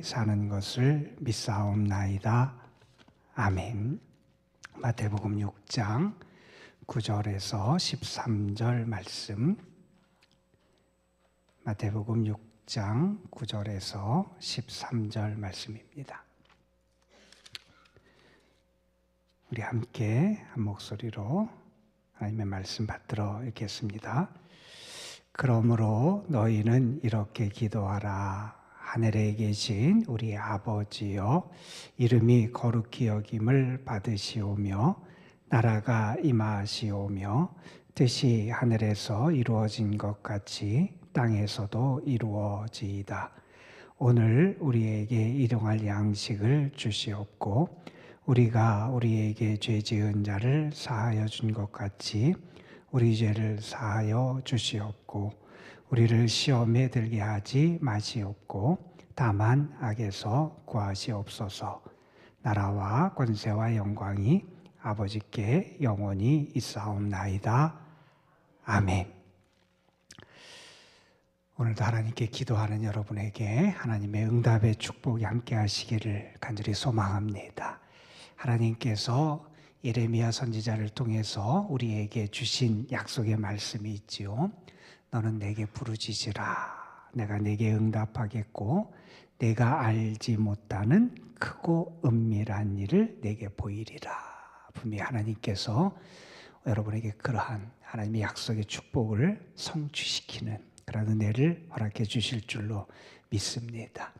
사는 것을 믿사옵나이다. 아멘. 마태복음 6장 9절에서 13절 말씀. 마태복음 6장 9절에서 13절 말씀입니다. 우리 함께 한 목소리로 하나님의 말씀 받들어 읽겠습니다. 그러므로 너희는 이렇게 기도하라. 하늘에 계신 우리 아버지여, 이름이 거룩히 여김을 받으시오며 나라가 임하시오며 뜻이 하늘에서 이루어진 것 같이 땅에서도 이루어지이다. 오늘 우리에게 일용할 양식을 주시옵고 우리가 우리에게 죄 지은 자를 사하여 준 것 같이 우리 죄를 사하여 주시옵고 우리를 시험에 들게 하지 마시옵고 다만 악에서 구하시옵소서. 나라와 권세와 영광이 아버지께 영원히 있사옵나이다. 아멘. 오늘도 하나님께 기도하는 여러분에게 하나님의 응답의 축복이 함께 하시기를 간절히 소망합니다. 하나님께서 예레미야 선지자를 통해서 우리에게 주신 약속의 말씀이 있지요. 너는 내게 부르짖으라. 내가 내게 응답하겠고 내가 알지 못하는 크고 은밀한 일을 내게 보이리라. 분명히 하나님께서 여러분에게 그러한 하나님의 약속의 축복을 성취시키는 그런 은혜를 허락해 주실 줄로 믿습니다.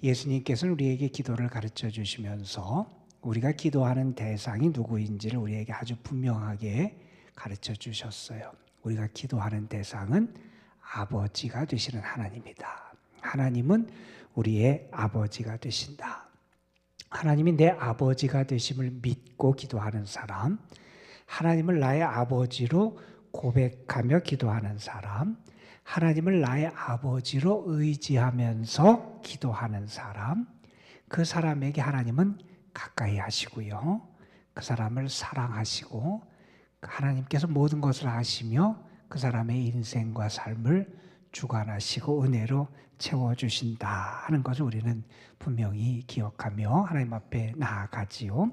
예수님께서는 우리에게 기도를 가르쳐 주시면서 우리가 기도하는 대상이 누구인지를 우리에게 아주 분명하게 가르쳐 주셨어요. 우리가 기도하는 대상은 아버지가 되시는 하나님이다. 하나님은 우리의 아버지가 되신다. 하나님이 내 아버지가 되심을 믿고 기도하는 사람, 하나님을 나의 아버지로 고백하며 기도하는 사람, 하나님을 나의 아버지로 의지하면서 기도하는 사람, 그 사람에게 하나님은 가까이 하시고요. 그 사람을 사랑하시고 하나님께서 모든 것을 아시며 그 사람의 인생과 삶을 주관하시고 은혜로 채워주신다 하는 것을 우리는 분명히 기억하며 하나님 앞에 나아가지요.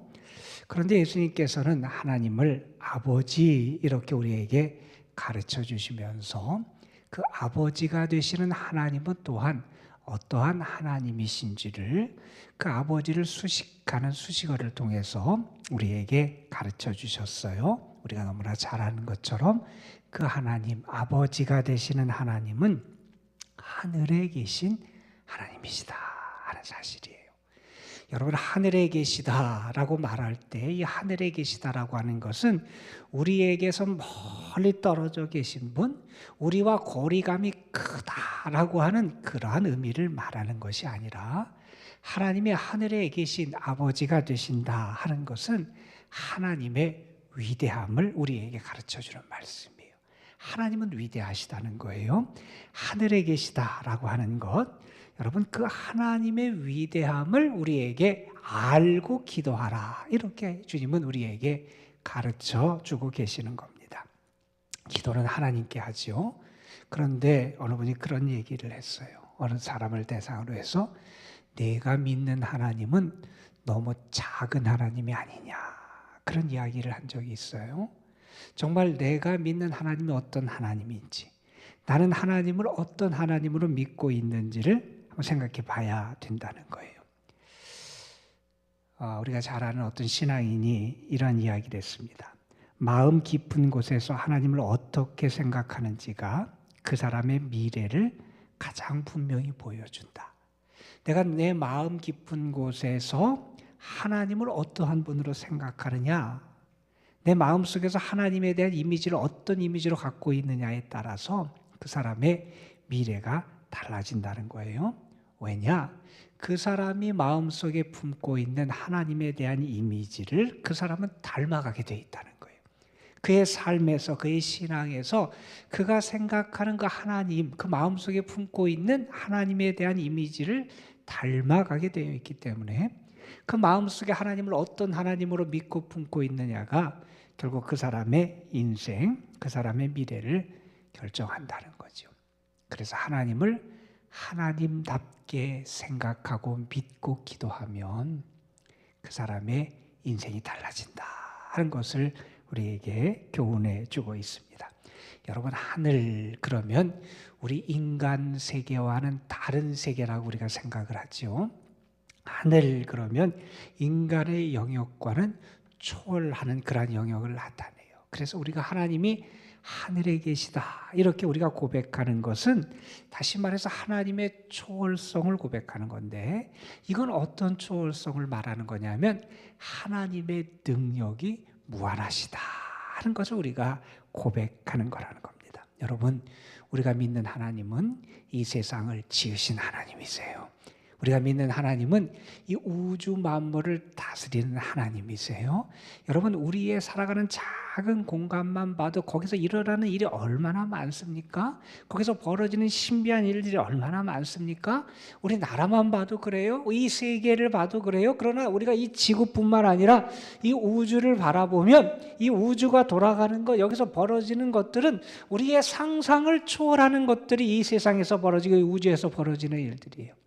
그런데 예수님께서는 하나님을 아버지 이렇게 우리에게 가르쳐 주시면서 그 아버지가 되시는 하나님은 또한 어떠한 하나님이신지를 그 아버지를 수식하는 수식어를 통해서 우리에게 가르쳐 주셨어요. 우리가 너무나 잘 아는 것처럼 그 하나님, 아버지가 되시는 하나님은 하늘에 계신 하나님이시다 하는 사실이에요. 여러분, 하늘에 계시다라고 말할 때 이 하늘에 계시다라고 하는 것은 우리에게서 멀리 떨어져 계신 분, 우리와 거리감이 크다라고 하는 그러한 의미를 말하는 것이 아니라 하나님의 하늘에 계신 아버지가 되신다 하는 것은 하나님의 위대함을 우리에게 가르쳐주는 말씀이에요. 하나님은 위대하시다는 거예요. 하늘에 계시다라고 하는 것, 여러분 그 하나님의 위대함을 우리에게 알고 기도하라. 이렇게 주님은 우리에게 가르쳐주고 계시는 겁니다. 기도는 하나님께 하죠. 그런데 어느 분이 그런 얘기를 했어요. 어느 사람을 대상으로 해서 내가 믿는 하나님은 너무 작은 하나님이 아니냐, 그런 이야기를 한 적이 있어요. 정말 내가 믿는 하나님이 어떤 하나님인지, 나는 하나님을 어떤 하나님으로 믿고 있는지를 한번 생각해 봐야 된다는 거예요. 우리가 잘 아는 어떤 신앙인이 이런 이야기를 했습니다. 마음 깊은 곳에서 하나님을 어떻게 생각하는지가 그 사람의 미래를 가장 분명히 보여준다. 내가 내 마음 깊은 곳에서 하나님을 어떠한 분으로 생각하느냐, 내 마음속에서 하나님에 대한 이미지를 어떤 이미지로 갖고 있느냐에 따라서 그 사람의 미래가 달라진다는 거예요. 왜냐? 그 사람이 마음속에 품고 있는 하나님에 대한 이미지를 그 사람은 닮아가게 돼 있다는 거예요. 그의 삶에서, 그의 신앙에서 그가 생각하는 그 하나님, 그 마음속에 품고 있는 하나님에 대한 이미지를 닮아가게 되어 있기 때문에 그 마음속에 하나님을 어떤 하나님으로 믿고 품고 있느냐가 결국 그 사람의 인생, 그 사람의 미래를 결정한다는 거죠. 그래서 하나님을 하나님답게 생각하고 믿고 기도하면 그 사람의 인생이 달라진다 하는 것을 우리에게 교훈해 주고 있습니다. 여러분, 하늘 그러면 우리 인간 세계와는 다른 세계라고 우리가 생각을 하죠. 하늘 그러면 인간의 영역과는 초월하는 그러한 영역을 나타내요. 그래서 우리가 하나님이 하늘에 계시다 이렇게 우리가 고백하는 것은 다시 말해서 하나님의 초월성을 고백하는 건데, 이건 어떤 초월성을 말하는 거냐면 하나님의 능력이 무한하시다 하는 것을 우리가 고백하는 거라는 겁니다. 여러분, 우리가 믿는 하나님은 이 세상을 지으신 하나님이세요. 우리가 믿는 하나님은 이 우주 만물을 다스리는 하나님이세요. 여러분, 우리의 살아가는 작은 공간만 봐도 거기서 일어나는 일이 얼마나 많습니까? 거기서 벌어지는 신비한 일들이 얼마나 많습니까? 우리 나라만 봐도 그래요. 이 세계를 봐도 그래요. 그러나 우리가 이 지구뿐만 아니라 이 우주를 바라보면 이 우주가 돌아가는 것, 여기서 벌어지는 것들은 우리의 상상을 초월하는 것들이 이 세상에서 벌어지고 이 우주에서 벌어지는 일들이에요.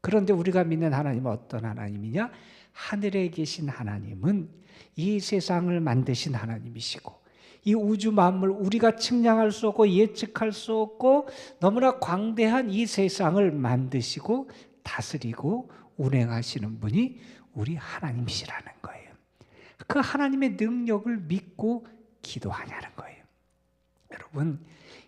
그런데 우리가 믿는 하나님은 어떤 하나님이냐? 하늘에 계신 하나님은 이 세상을 만드신 하나님이시고, 이 우주 만물, 우리가 측량할 수 없고 예측할 수 없고 너무나 광대한 이 세상을 만드시고 다스리고 운행하시는 분이 우리 하나님이시라는 거예요. 그 하나님의 능력을 믿고 기도하냐는 거예요. 여러분,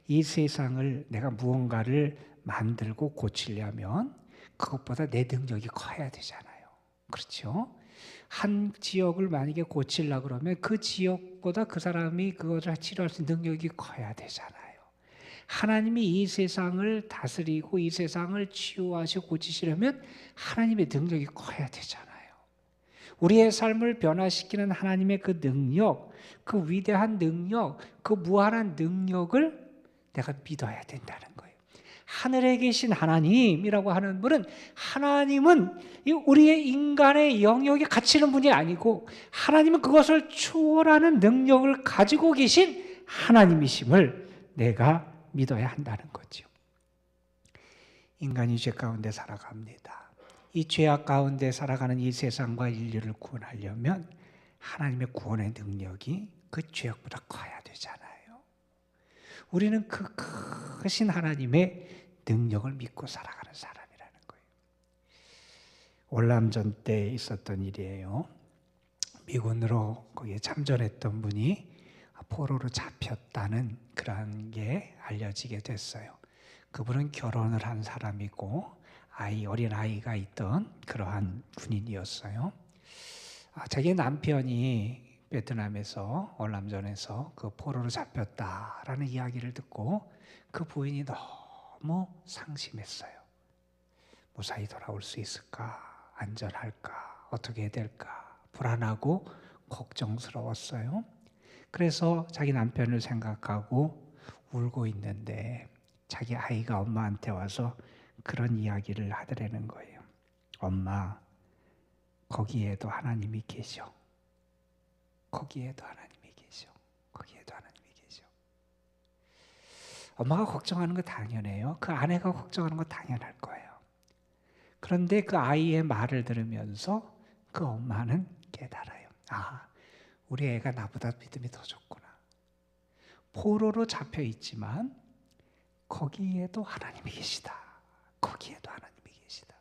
이 세상을 내가 무언가를 만들고 고치려면 그것보다 내 능력이 커야 되잖아요. 그렇죠? 한 지역을 만약에 고치려고 그러면 그 지역보다 그 사람이 그것을 치료할 수 있는 능력이 커야 되잖아요. 하나님이 이 세상을 다스리고 이 세상을 치유하시고 고치시려면 하나님의 능력이 커야 되잖아요. 우리의 삶을 변화시키는 하나님의 그 능력, 그 위대한 능력, 그 무한한 능력을 내가 믿어야 된다는 거예요. 하늘에 계신 하나님이라고 하는 분은, 하나님은 우리의 인간의 영역에 갇히는 분이 아니고 하나님은 그것을 초월하는 능력을 가지고 계신 하나님이심을 내가 믿어야 한다는 거죠. 인간이 죄 가운데 살아갑니다. 이 죄악 가운데 살아가는 이 세상과 인류를 구원하려면 하나님의 구원의 능력이 그 죄악보다 커야 되잖아요. 우리는 그 크신 하나님의 능력을 믿고 살아가는 사람이라는 거예요. 월남전 때 있었던 일이에요. 미군으로 거기에 참전했던 분이 포로로 잡혔다는 그런 게 알려지게 됐어요. 그분은 결혼을 한 사람이고 어린 아이가 있던 그러한 군인이었어요. 자기 남편이 베트남에서 월남전에서 그 포로로 잡혔다라는 이야기를 듣고 그 부인이 너무 상심했어요. 무사히 돌아올 수 있을까? 안전할까? 어떻게 해야 될까? 불안하고 걱정스러웠어요. 그래서 자기 남편을 생각하고 울고 있는데 자기 아이가 엄마한테 와서 그런 이야기를 하더라는 거예요. 엄마, 거기에도 하나님이 계셔. 거기에도 하나님이 계셔. 거기에도 하나님이 계셔. 엄마가 걱정하는 거 당연해요. 그 아내가 걱정하는 거 당연할 거예요. 그런데 그 아이의 말을 들으면서 그 엄마는 깨달아요. 우리 애가 나보다 믿음이 더 좋구나. 포로로 잡혀 있지만 거기에도 하나님이 계시다. 거기에도 하나님이 계시다.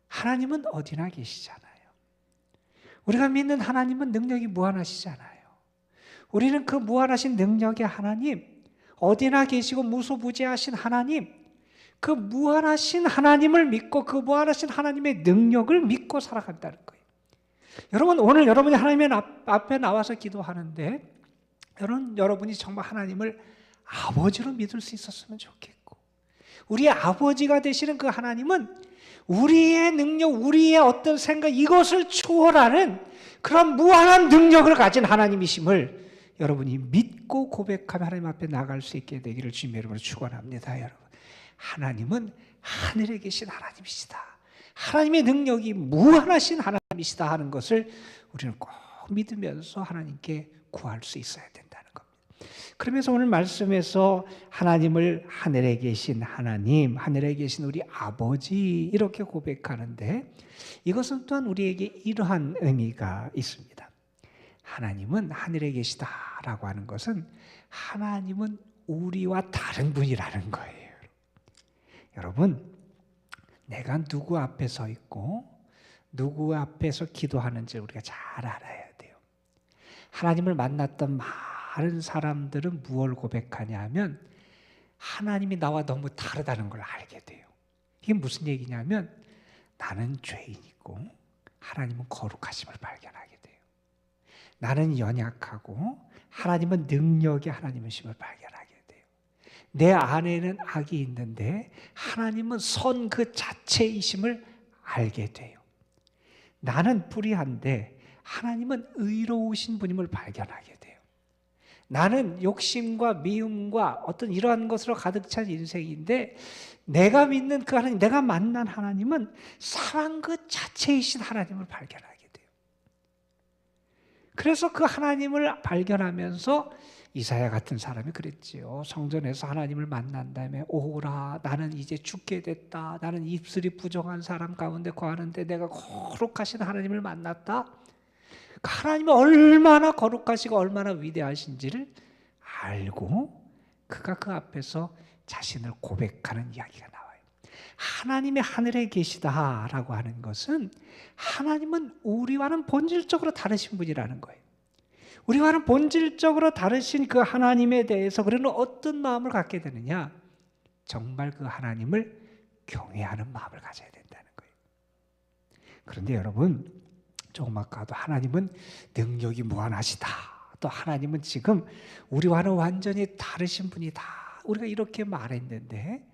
하나님은 어디나 계시잖아요. 우리가 믿는 하나님은 능력이 무한하시잖아요. 우리는 그 무한하신 능력의 하나님, 어디나 계시고 무소부재하신 하나님, 그 무한하신 하나님을 믿고 그 무한하신 하나님의 능력을 믿고 살아간다는 거예요. 여러분, 오늘 여러분이 하나님의 앞에 나와서 기도하는데 여러분이 정말 하나님을 아버지로 믿을 수 있었으면 좋겠고, 우리의 아버지가 되시는 그 하나님은 우리의 능력, 우리의 어떤 생각, 이것을 초월하는 그런 무한한 능력을 가진 하나님이심을 여러분이 믿고 고백하며 하나님 앞에 나갈 수 있게 되기를 주님의 이름으로 축원합니다. 여러분, 하나님은 하늘에 계신 하나님이시다. 하나님의 능력이 무한하신 하나님이시다 하는 것을 우리는 꼭 믿으면서 하나님께 구할 수 있어야 된다는 겁니다. 그러면서 오늘 말씀에서 하나님을 하늘에 계신 하나님, 하늘에 계신 우리 아버지 이렇게 고백하는데 이것은 또한 우리에게 이러한 의미가 있습니다. 하나님은 하늘에 계시다라고 하는 것은 하나님은 우리와 다른 분이라는 거예요. 여러분, 내가 누구 앞에 서 있고 누구 앞에서 기도하는지 우리가 잘 알아야 돼요. 하나님을 만났던 많은 사람들은 무엇을 고백하냐 하면 하나님이 나와 너무 다르다는 걸 알게 돼요. 이게 무슨 얘기냐면 나는 죄인이고 하나님은 거룩하심을 발견하게 돼요. 나는 연약하고 하나님은 능력이 하나님이심을 발견하게 돼요. 내 안에는 악이 있는데 하나님은 선 그 자체이심을 알게 돼요. 나는 불의한데 하나님은 의로우신 분임을 발견하게 돼요. 나는 욕심과 미움과 어떤 이러한 것으로 가득 찬 인생인데 내가 믿는 그 하나님, 내가 만난 하나님은 사랑 그 자체이신 하나님을 발견하게 돼요. 그래서 그 하나님을 발견하면서 이사야 같은 사람이 그랬지요. 성전에서 하나님을 만난 다음에 오라 나는 이제 죽게 됐다. 나는 입술이 부정한 사람 가운데 거하는데 내가 거룩하신 하나님을 만났다. 그 하나님이 얼마나 거룩하시고 얼마나 위대하신지를 알고 그가 그 앞에서 자신을 고백하는 이야기가 나와요. 하나님의 하늘에 계시다라고 하는 것은 하나님은 우리와는 본질적으로 다르신 분이라는 거예요. 우리와는 본질적으로 다르신 그 하나님에 대해서 우리는 어떤 마음을 갖게 되느냐? 정말 그 하나님을 경외하는 마음을 가져야 된다는 거예요. 그런데 여러분, 조금 아까도 하나님은 능력이 무한하시다. 또 하나님은 지금 우리와는 완전히 다르신 분이다. 우리가 이렇게 말했는데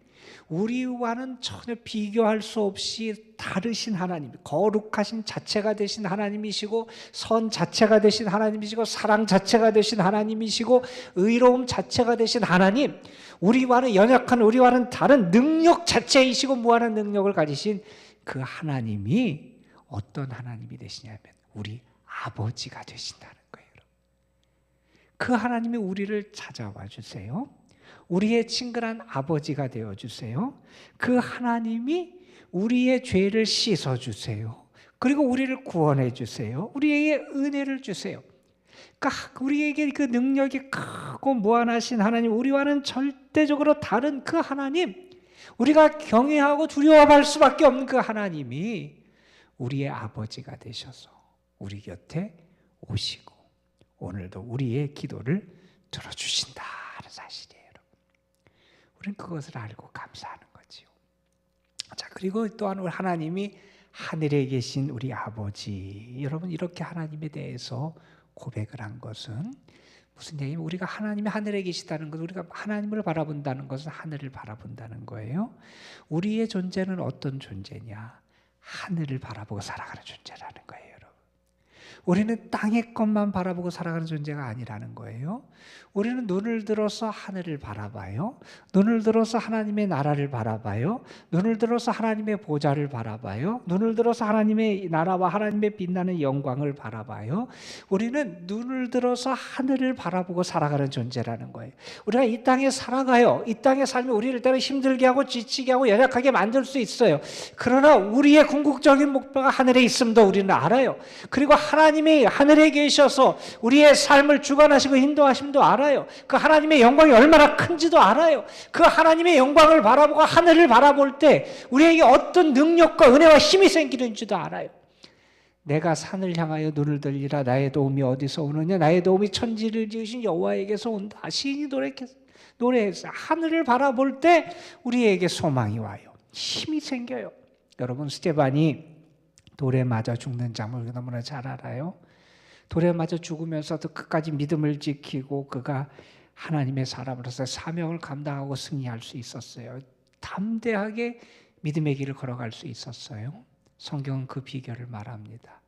우리와는 전혀 비교할 수 없이 다르신 하나님, 거룩하신 자체가 되신 하나님이시고 선 자체가 되신 하나님이시고 사랑 자체가 되신 하나님이시고 의로움 자체가 되신 하나님, 우리와는 연약한 우리와는 다른 능력 자체이시고 무한한 능력을 가지신 그 하나님이 어떤 하나님이 되시냐면 우리 아버지가 되신다는 거예요. 그 하나님이 우리를 찾아와 주세요. 우리의 친근한 아버지가 되어주세요. 그 하나님이 우리의 죄를 씻어주세요. 그리고 우리를 구원해 주세요. 우리에게 은혜를 주세요. 그러니까 우리에게 그 능력이 크고 무한하신 하나님, 우리와는 절대적으로 다른 그 하나님, 우리가 경외하고 두려워할 수밖에 없는 그 하나님이 우리의 아버지가 되셔서 우리 곁에 오시고 오늘도 우리의 기도를 들어주신다는 사실이에요. 우리는 그것을 알고 감사하는 거지요. 자, 그리고 또한 우리 하나님이 하늘에 계신 우리 아버지, 여러분 이렇게 하나님에 대해서 고백을 한 것은 무슨 얘기냐면 우리가 하나님이 하늘에 계시다는 것, 우리가 하나님을 바라본다는 것은 하늘을 바라본다는 거예요. 우리의 존재는 어떤 존재냐? 하늘을 바라보고 살아가는 존재라는 거예요. 우리는 땅의 것만 바라보고 살아가는 존재가 아니라는 거예요. 우리는 눈을 들어서 하늘을 바라봐요. 눈을 들어서 하나님의 나라를 바라봐요. 눈을 들어서 하나님의 보좌를 바라봐요. 눈을 들어서 하나님의 나라와 하나님의 빛나는 영광을 바라봐요. 우리는 눈을 들어서 하늘을 바라보고 살아가는 존재라는 거예요. 우리가 이 땅에 살아가요. 이 땅의 삶이 우리를 때로 힘들게 하고 지치게 하고 연약하게 만들 수 있어요. 그러나 우리의 궁극적인 목표가 하늘에 있음도 우리는 알아요. 그리고 하나님이 하늘에 계셔서 우리의 삶을 주관하시고 인도하심도 알아요. 그 하나님의 영광이 얼마나 큰지도 알아요. 그 하나님의 영광을 바라보고 하늘을 바라볼 때 우리에게 어떤 능력과 은혜와 힘이 생기는지도 알아요. 내가 산을 향하여 눈을 들리라. 나의 도움이 어디서 오느냐? 나의 도움이 천지를 지으신 여호와에게서 온다. 시인이 노래했어요. 하늘을 바라볼 때 우리에게 소망이 와요. 힘이 생겨요. 여러분, 스데반이 돌에 맞아 죽는 장면을 너무나 잘 알아요. 돌에 맞아 죽으면서도 끝까지 믿음을 지키고 그가 하나님의 사람으로서 사명을 감당하고 승리할 수 있었어요. 담대하게 믿음의 길을 걸어갈 수 있었어요. 성경은 그 비결을 말합니다.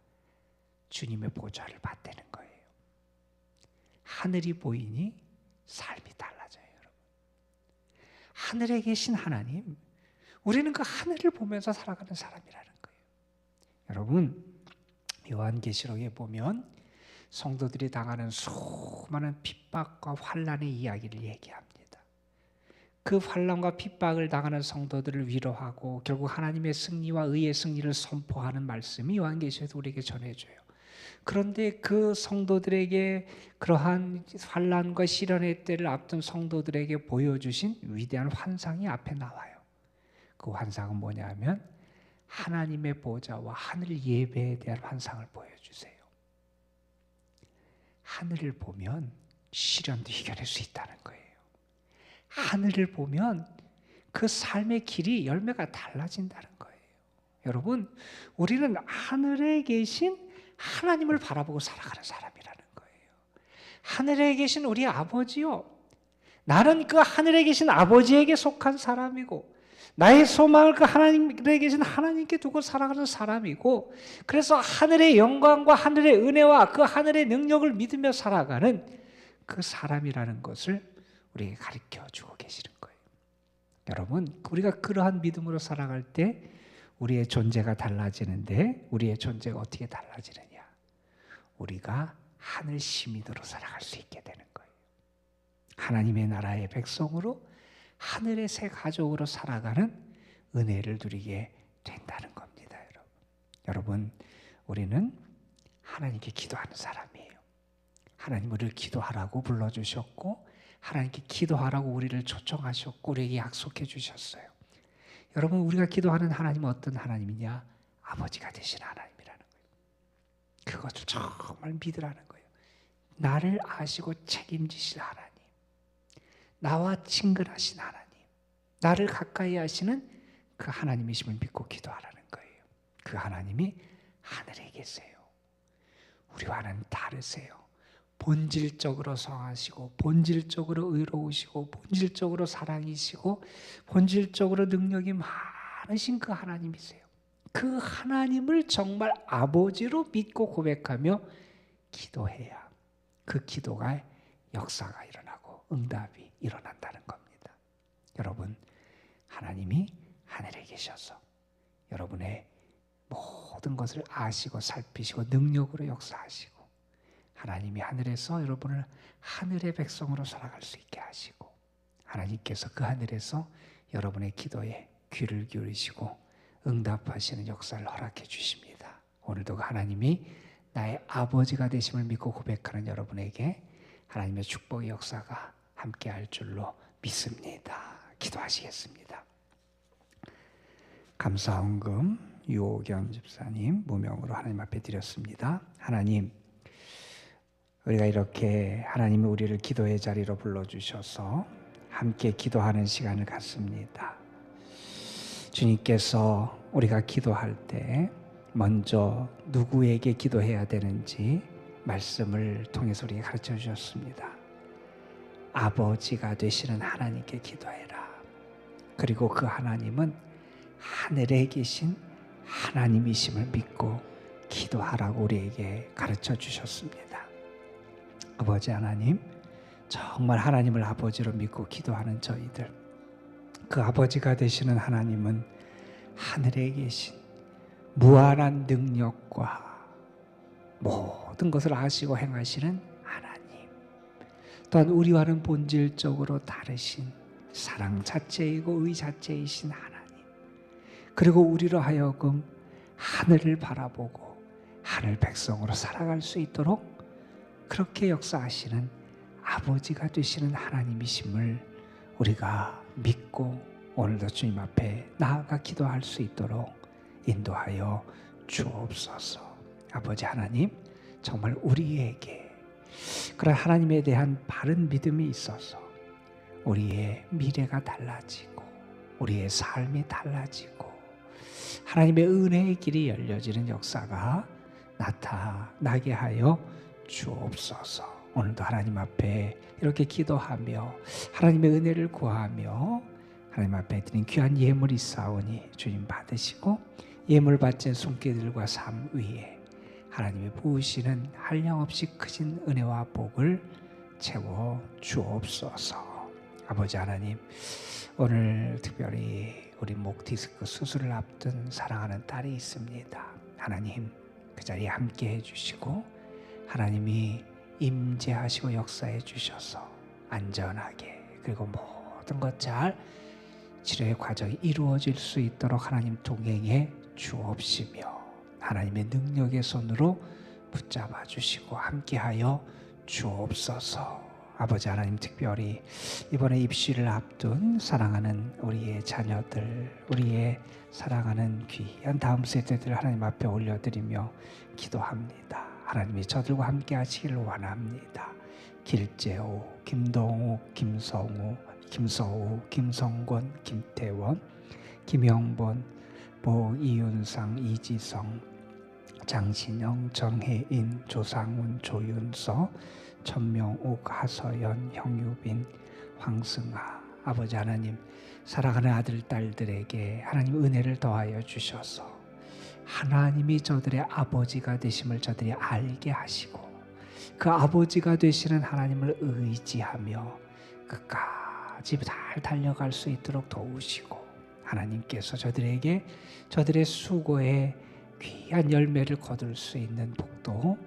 주님의 보좌를 받대는 거예요. 하늘이 보이니 삶이 달라져요, 여러분. 하늘에 계신 하나님, 우리는 그 하늘을 보면서 살아가는 사람이라는 거예요. 여러분, 요한계시록에 보면 성도들이 당하는 수많은 핍박과 환난의 이야기를 얘기합니다. 그 환난과 핍박을 당하는 성도들을 위로하고 결국 하나님의 승리와 의의 승리를 선포하는 말씀이 요한계시에서 우리에게 전해줘요. 그런데 그 성도들에게 그러한 환난과 시련의 때를 앞둔 성도들에게 보여주신 위대한 환상이 앞에 나와요. 그 환상은 뭐냐면 하나님의 보좌와 하늘 예배에 대한 환상을 보여주세요. 하늘을 보면 시련도 이겨낼 수 있다는 거예요. 하늘을 보면 그 삶의 길이 열매가 달라진다는 거예요. 여러분, 우리는 하늘에 계신 하나님을 바라보고 살아가는 사람이라는 거예요. 하늘에 계신 우리 아버지요, 나는 그 하늘에 계신 아버지에게 속한 사람이고 나의 소망을 그 하나님에 계신 하나님께 두고 살아가는 사람이고, 그래서 하늘의 영광과 하늘의 은혜와 그 하늘의 능력을 믿으며 살아가는 그 사람이라는 것을 우리에게 가르쳐주고 계시는 거예요. 여러분, 우리가 그러한 믿음으로 살아갈 때 우리의 존재가 달라지는데, 우리의 존재가 어떻게 달라지느냐? 우리가 하늘 시민으로 살아갈 수 있게 되는 거예요. 하나님의 나라의 백성으로 하늘의 새 가족으로 살아가는 은혜를 누리게 된다는 겁니다. 여러분, 우리는 하나님께 기도하는 사람이에요. 하나님 우리를 기도하라고 불러주셨고 하나님께 기도하라고 우리를 초청하셨고 우리에게 약속해 주셨어요. 여러분, 우리가 기도하는 하나님은 어떤 하나님이냐? 아버지가 되신 하나님이라는 거예요. 그것을 정말 믿으라는 거예요. 나를 아시고 책임지실 하나님, 나와 친근하신 하나님, 나를 가까이 하시는 그 하나님이심을 믿고 기도하라는 거예요. 그 하나님이 하늘에 계세요. 우리와는 다르세요. 본질적으로 성하시고 본질적으로 의로우시고 본질적으로 사랑이시고 본질적으로 능력이 많으신 그 하나님이세요. 그 하나님을 정말 아버지로 믿고 고백하며 기도해야 그 기도가 역사가 일어나고 응답이 일어난다는 겁니다. 여러분, 하나님이 하늘에 계셔서 여러분의 모든 것을 아시고 살피시고 능력으로 역사하시고 하나님이 하늘에서 여러분을 하늘의 백성으로 살아갈 수 있게 하시고 하나님께서 그 하늘에서 여러분의 기도에 귀를 기울이시고 응답하시는 역사를 허락해 주십니다. 오늘도 하나님이 나의 아버지가 되심을 믿고 고백하는 여러분에게 하나님의 축복의 역사가 함께할 줄로 믿습니다. 기도하시겠습니다. 감사헌금 유옥연 집사님 무명으로 하나님 앞에 드렸습니다. 하나님, 우리가 이렇게 하나님이 우리를 기도의 자리로 불러주셔서 함께 기도하는 시간을 갖습니다. 주님께서 우리가 기도할 때 먼저 누구에게 기도해야 되는지 말씀을 통해서 우리에게 가르쳐 주셨습니다. 아버지가 되시는 하나님께 기도해라. 그리고 그 하나님은 하늘에 계신 하나님이심을 믿고 기도하라고 우리에게 가르쳐 주셨습니다. 아버지 하나님, 정말 하나님을 아버지로 믿고 기도하는 저희들, 그 아버지가 되시는 하나님은 하늘에 계신 무한한 능력과 모든 것을 아시고 행하시는 하나님, 또한 우리와는 본질적으로 다르신 사랑 자체이고 의 자체이신 하나님, 그리고 우리로 하여금 하늘을 바라보고 하늘 백성으로 살아갈 수 있도록 그렇게 역사하시는 아버지가 되시는 하나님이심을 우리가 믿고 오늘도 주님 앞에 나아가 기도할 수 있도록 인도하여 주옵소서. 아버지 하나님, 정말 우리에게 그런 하나님에 대한 바른 믿음이 있어서 우리의 미래가 달라지고 우리의 삶이 달라지고 하나님의 은혜의 길이 열려지는 역사가 나타나게 하여 주옵소서. 오늘도 하나님 앞에 이렇게 기도하며 하나님의 은혜를 구하며 하나님 앞에 드린 귀한 예물이 있사오니 주님 받으시고 예물 바친 손길들과 삶 위에 하나님이 부으시는 한량없이 크신 은혜와 복을 채워 주옵소서. 아버지 하나님, 오늘 특별히 우리 목 디스크 수술을 앞둔 사랑하는 딸이 있습니다. 하나님, 그 자리에 함께 해주시고 하나님이 임재하시고 역사해 주셔서 안전하게 그리고 모든 것 잘 치료의 과정이 이루어질 수 있도록 하나님 동행해 주옵시며 하나님의 능력의 손으로 붙잡아 주시고 함께하여 주옵소서. 아버지 하나님, 특별히 이번에 입시를 앞둔 사랑하는 우리의 자녀들, 우리의 사랑하는 귀한 다음 세대들 하나님 앞에 올려드리며 기도합니다. 하나님이 저들과 함께 하시기를 원합니다. 길재호, 김동욱, 김성우, 김서우, 김성권, 김태원, 김영본, 이윤상, 이지성, 장신영, 정혜인, 조상훈, 조윤서, 천명욱, 하서연, 형유빈, 황승아. 아버지 하나님, 사랑하는 아들, 딸들에게 하나님 은혜를 더하여 주셔서 하나님이 저들의 아버지가 되심을 저들이 알게 하시고 그 아버지가 되시는 하나님을 의지하며 끝까지 잘 달려갈 수 있도록 도우시고 하나님께서 저들에게 저들의 수고의 귀한 열매를 거둘 수 있는 복도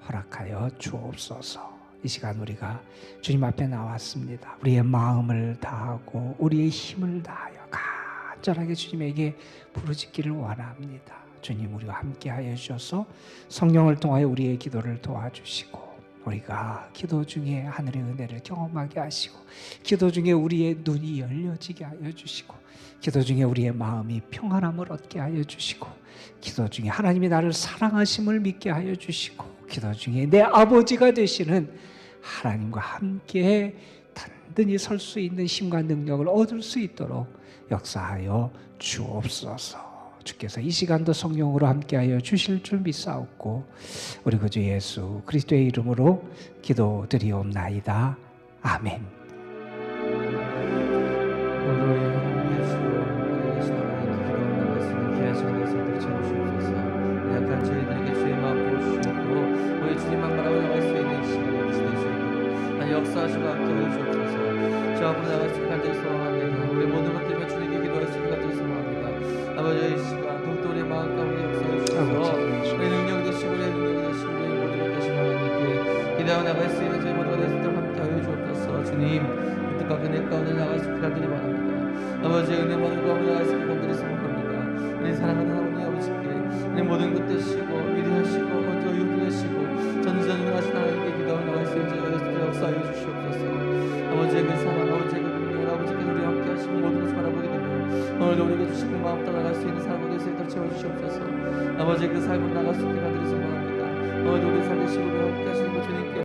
허락하여 주옵소서. 이 시간 우리가 주님 앞에 나왔습니다. 우리의 마음을 다하고 우리의 힘을 다하여 간절하게 주님에게 부르짖기를 원합니다. 주님, 우리와 함께하여 주셔서 성령을 통하여 우리의 기도를 도와주시고 우리가 기도 중에 하늘의 은혜를 경험하게 하시고 기도 중에 우리의 눈이 열려지게 하여 주시고 기도 중에 우리의 마음이 평안함을 얻게 하여 주시고 기도 중에 하나님이 나를 사랑하심을 믿게 하여 주시고 기도 중에 내 아버지가 되시는 하나님과 함께 단든히 설 수 있는 힘과 능력을 얻을 수 있도록 역사하여 주옵소서. 주께서 이 시간도 성령으로 함께하여 주실 줄 믿사옵고 우리 구주 예수 그리스도의 이름으로 기도드리옵나이다. 아멘. 약한 저희들에게 주의 마음 부어주시옵고 우리 주님만 바라보 나갈 수 있는 시간이 되실 수 있도록 역사하시고 함께하여 주옵소서. 저 앞으로 나갈 수 있게 간절히 소망합니다. 우리 모든 것 때문에 주님께 기도할 수 있게 간절히 소망합니다. 아버지, 이 시간 더욱더 우리의 마음 가운데 역사해 주셔서 우리 능력 되시고 우리의 능력이 되시고 우리의 모든 것 되신 하나님께 기도하여 나갈 수 있는 저희 모두가 될 수 있도록 함께하여 주옵소서. 주님, 그 뜻과 그네 가운데 나갈 수 있게 간절히 바랍니다. 아버지의 은혜 모든 가운데 나갈 수 있게 간절히 소망합니다. 우리 사랑하는 하나님 아버지께 우리 모든 것 되시고 위대하시고 의롭되시고 전지전능하신 하나님께 기도하여 나갈 수 있는 저희가 될 수 있도록 역사하여 주시옵소서. 아버지의 그 사랑, 아버지의 그 능력, 아버지께서 우리와 함께 하시는 모든 것을 바라보게 되며 오늘도 우리에게 주시는 마음 따라 나갈 수 있는 삶을 될 수 있도록 채워주시옵소서. 아버지의 그 삶을 나갈 수 있게 간절히 소망합니다. 오늘도 우리 살리시고 우리와 함께 하시는 그 주님께